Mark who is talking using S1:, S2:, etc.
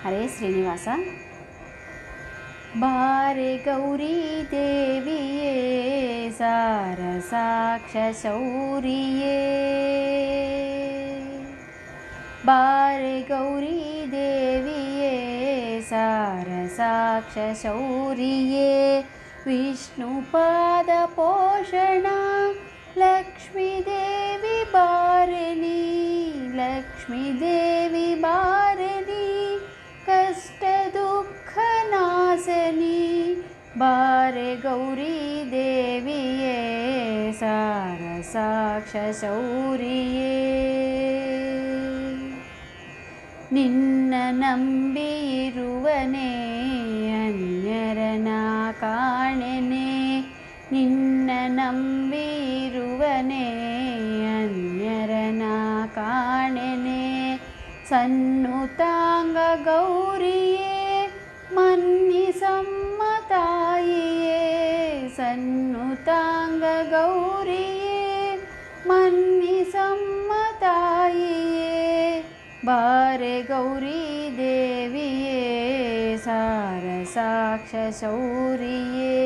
S1: ಹರೇ ಶ್ರೀನಿವಾಸ. ಬಾರೆ ಗೌರಿ ದೇವಿಯೇ ಸಾರಸಾಕ್ಷ ಶೌರಿಯೇ, ಬಾರೆ ಗೌರಿ ದೇವಿಯೇ ಸಾರಸಾಕ್ಷ ಶೌರಿಯೇ, ವಿಷ್ಣುಪಾದ ಪೋಷಣ ಲಕ್ಷ್ಮೀ ದೇವಿ ಬಾರನಿ, ಲಕ್ಷ್ಮೀ ದೇವಿ ಬಾರನಿ, ಕಷ್ಟ ದುಃಖ ನಾಶನಿ, ಬಾರೆ ಗೌರಿ ದೇವಿಯೇ ಸಾರಸಾಕ್ಷ ಶೌರಿಯೇ. ನಿನ್ನ ನಂಬಿರುವನೇ ಅನ್ಯರನ ಕಾಣೆನೆ, ನಿನ್ನ ನಂಬಿರುವನೇ ಅನ್ಯರನ ಕಾಣೆನೆ, ಸನ್ನುತಾಂಗ ಗೌರಿಯೇ ಮನ್ನಿಸಮ್ಮ ತಾಯಿಯೇ, ಸನ್ನುತಾಂಗ ಗೌರಿಯೇ ಮನ್ನಿಸಮ್ಮ ತಾಯಿಯೇ, ಬಾರೆ ಗೌರಿ ದೇವಿಯೇ ಸಾರಸಾಕ್ಷ ಶೌರಿಯೇ.